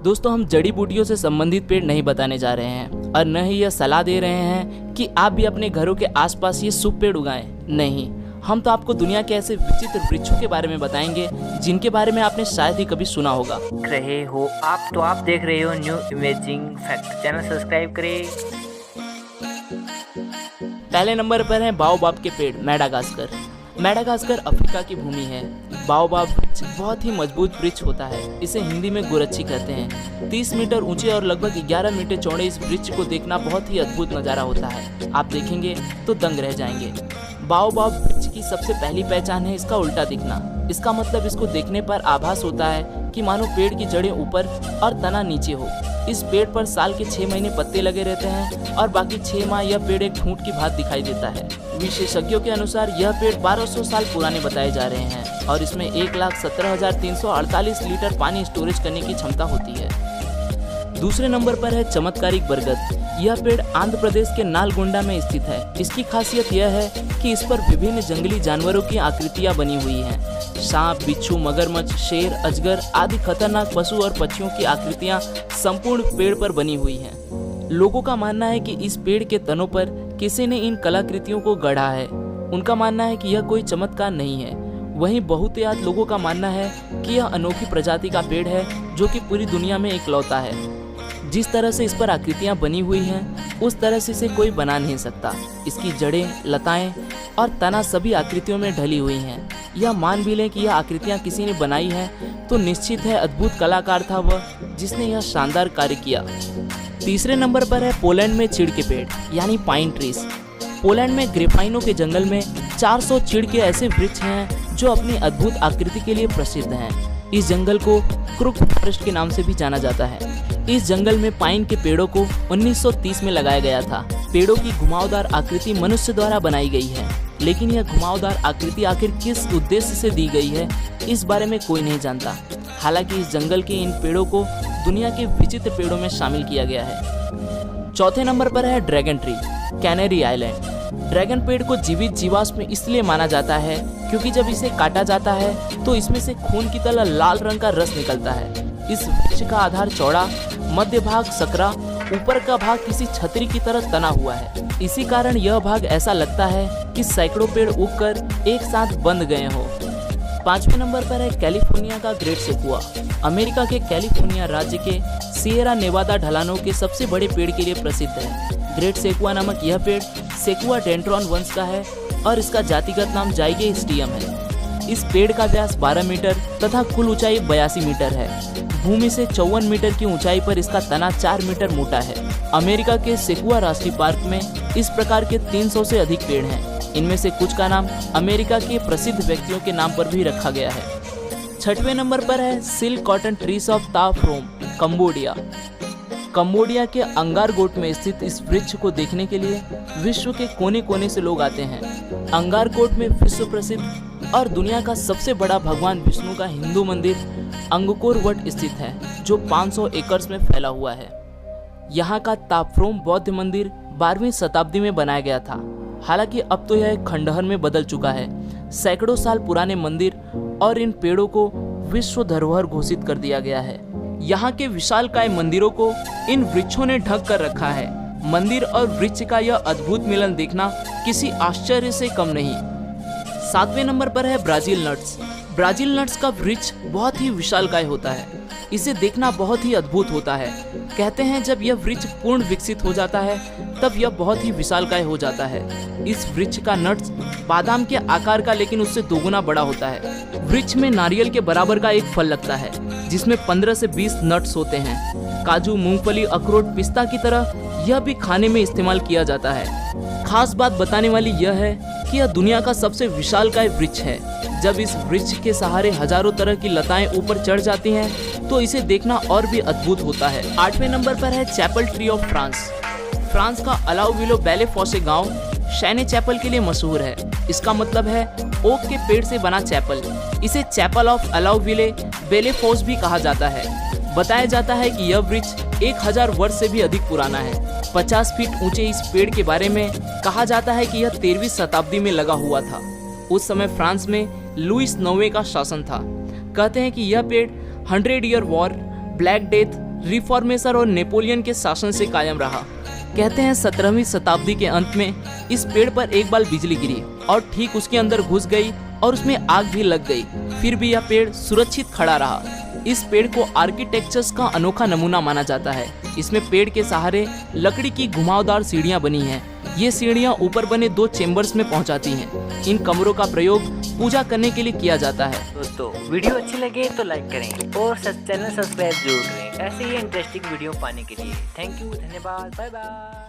दोस्तों, हम जड़ी बूटियों से संबंधित पेड़ नहीं बताने जा रहे हैं और न ही यह सलाह दे रहे हैं कि आप भी अपने घरों के आसपास ये शुभ पेड़ उगाएं। नहीं, हम तो आपको दुनिया के ऐसे विचित्र वृक्षों के बारे में बताएंगे जिनके बारे में आपने शायद ही कभी सुना होगा। रहे हो आप देख रहे हो new imaging fact. Channel subscribe करें। पहले नंबर पर है बाओबाब के पेड़, मेडागास्कर। मेडागास्कर अफ्रीका की भूमि है। बाओबाब वृक्ष बहुत ही मजबूत वृक्ष होता है। इसे हिंदी में गुरच्छी कहते हैं। 30 मीटर ऊंचे और लगभग 11 मीटर चौड़े इस वृक्ष को देखना बहुत ही अद्भुत नज़ारा होता है। आप देखेंगे तो दंग रह जाएंगे। बाओबाब वृक्ष की सबसे पहली पहचान है इसका उल्टा दिखना। इसका मतलब इसको देखने पर आभास होता है कि मानो पेड़ की जड़ें ऊपर और तना नीचे हो। इस पेड़ पर साल के 6 महीने पत्ते लगे रहते हैं और बाकी 6 माह यह पेड़ एक ठूंठ की भांति दिखाई देता है। विशेषज्ञों के अनुसार यह पेड़ 1200 साल पुराने बताए जा रहे हैं और इसमें 1,17,348 लीटर पानी स्टोरेज करने की क्षमता होती है। दूसरे नंबर पर है चमत्कारिक बरगद। यह पेड़ आंध्र प्रदेश के नालगोंडा में स्थित है। इसकी खासियत यह है कि इस पर विभिन्न जंगली जानवरों की आकृतियां बनी हुई हैं। सांप, बिच्छू, मगरमच्छ, शेर, अजगर आदि खतरनाक पशु और पक्षियों की आकृतियां संपूर्ण पेड़ पर बनी हुई हैं। लोगों का मानना है कि इस पेड़ के तनों पर किसी ने इन कलाकृतियों को गढ़ा है। उनका मानना है कि यह कोई चमत्कार नहीं है। वहीं बहुतायत लोगों का मानना है कि यह अनोखी प्रजाति का पेड़ है जो कि पूरी दुनिया में इकलौता है। जिस तरह से इस पर आकृतियां बनी हुई हैं उस तरह से इसे कोई बना नहीं सकता। इसकी जड़ें, लताएं और तना सभी आकृतियों में ढली हुई हैं। यह मान भी लें कि यह आकृतियां किसी ने बनाई हैं तो निश्चित है अद्भुत कलाकार था वह जिसने यह शानदार कार्य किया। तीसरे नंबर पर है पोलैंड में चीड़ के पेड़ यानी पाइन ट्रीज। पोलैंड में ग्रेफाइनों के जंगल में 400 चीड़ के ऐसे वृक्ष हैं जो अपनी अद्भुत आकृति के लिए प्रसिद्ध हैं। इस जंगल को क्रुक फॉरेस्ट के नाम से भी जाना जाता है। इस जंगल में पाइन के पेड़ों को 1930 में लगाया गया था। पेड़ों की घुमावदार आकृति मनुष्य द्वारा बनाई गई है, लेकिन यह घुमावदार आकृति आखिर किस उद्देश्य से दी गई है इस बारे में कोई नहीं जानता। हालांकि इस जंगल के इन पेड़ों को दुनिया के विचित्र पेड़ों में शामिल किया गया है। चौथे नंबर पर है dragon tree, canary island. Dragon पेड़ को जीवित जीवाश्म इसलिए माना जाता है क्योंकि जब इसे काटा जाता है तो इसमें से खून की तरह लाल रंग का रस निकलता है। इस वृक्ष का आधार चौड़ा, मध्य भाग सकरा, ऊपर का भाग किसी छतरी की तरह तना हुआ है। इसी कारण यह भाग ऐसा लगता है कि सैकड़ों पेड़ उगकर एक साथ बंध गए हों। पांचवें नंबर पर है कैलिफोर्निया का ग्रेट सेकुआ। अमेरिका के कैलिफोर्निया राज्य के सिएरा नेवादा ढलानों के सबसे बड़े पेड़ के लिए प्रसिद्ध है। ग्रेट सेकुआ नामक यह पेड़ सेकुआ डेंड्रॉन वंश का है और इसका जातिगत नाम जाइगेस्टियम है। इस पेड़ का व्यास 12 मीटर तथा कुल ऊंचाई 82 मीटर है। भूमि से 54 मीटर की ऊंचाई पर इसका तना 4 मीटर मोटा है। अमेरिका के सेकुआ राष्ट्रीय पार्क में इस प्रकार के 300 से अधिक पेड़ हैं। इनमें से कुछ का नाम अमेरिका के प्रसिद्ध व्यक्तियों के नाम पर भी रखा गया है। छठवें नंबर पर है सिल्क कॉटन ट्रीज ऑफ ता फ्रोम, कंबोडिया। कंबोडिया के अंगारकोट में स्थित इस वृक्ष को देखने के लिए विश्व के कोने कोने से लोग आते हैं। अंगारकोट में विश्व प्रसिद्ध और दुनिया का सबसे बड़ा भगवान विष्णु का हिंदू मंदिर अंगकोर वट स्थित है जो 500 एकड़ में फैला हुआ है। यहाँ का ताफ्रोम बौद्ध मंदिर 12वीं शताब्दी में बनाया गया था। हालांकि अब तो यह खंडहर में बदल चुका है। सैकड़ों साल पुराने मंदिर और इन पेड़ों को विश्व धरोहर घोषित कर दिया गया है। यहाँ के विशालकाय मंदिरों को इन वृक्षों ने ढक कर रखा है। मंदिर और वृक्ष का यह अद्भुत मिलन देखना किसी आश्चर्य से कम नहीं। 7वें नंबर पर है ब्राजील नट्स। ब्राजील नट्स का वृक्ष बहुत ही विशालकाय होता है। इसे देखना बहुत ही अद्भुत होता है। कहते हैं जब यह वृक्ष पूर्ण विकसित हो जाता है तब यह बहुत ही विशालकाय हो जाता है। इस वृक्ष का नट्स बादाम के आकार का लेकिन उससे दोगुना बड़ा होता है। वृक्ष में नारियल के बराबर का एक फल लगता है जिसमें 15 से 20 नट्स होते हैं। काजू, मूंगफली, अखरोट, पिस्ता की तरह यह भी खाने में इस्तेमाल किया जाता है। खास बात बताने वाली यह है कि यह दुनिया का सबसे विशालकाय वृक्ष है। जब इस वृक्ष के सहारे हजारों तरह की लताएं ऊपर चढ़ जाती हैं तो इसे देखना और भी अद्भुत होता है। 8वें नंबर पर है chapel tree of France. France का अलाउविलो बेले फॉसे गांव शैने चैपल के लिए मशहूर है। इसका मतलब है ओक के पेड़ से बना चैपल। इसे चैपल ऑफ अलाउविले बेले फॉस भी कहा जाता है। बताया जाता है कि यह वृक्ष 1000 वर्ष से भी अधिक पुराना है। 50 फीट ऊंचे इस पेड़ के बारे में कहा जाता है कि यह 13वीं शताब्दी में लगा हुआ था। उस समय फ्रांस में लुईस 9वें का शासन था। कहते हैं कि यह पेड़ 100 year war, black death, reformation और नेपोलियन के शासन से कायम रहा। कहते हैं 17वीं शताब्दी के अंत में इस पेड़ पर एक बार बिजली गिरी और ठीक उसके अंदर घुस गई और उसमें आग भी लग गई, फिर भी यह पेड़ सुरक्षित खड़ा रहा। इस पेड़ को आर्किटेक्चर्स का अनोखा नमूना माना जाता है। इसमें पेड़ के सहारे लकड़ी की घुमावदार सीढ़ियां बनी हैं। ये सीढ़ियां ऊपर बने 2 चेम्बर्स में पहुंचाती हैं। इन कमरों का प्रयोग पूजा करने के लिए किया जाता है। दोस्तों वीडियो अच्छी लगे तो लाइक करें और चैनल सब्सक्राइब जरूर करें ऐसे ही इंटरेस्टिंग वीडियो पाने के लिए। थैंक यू, धन्यवाद, बाय बाय।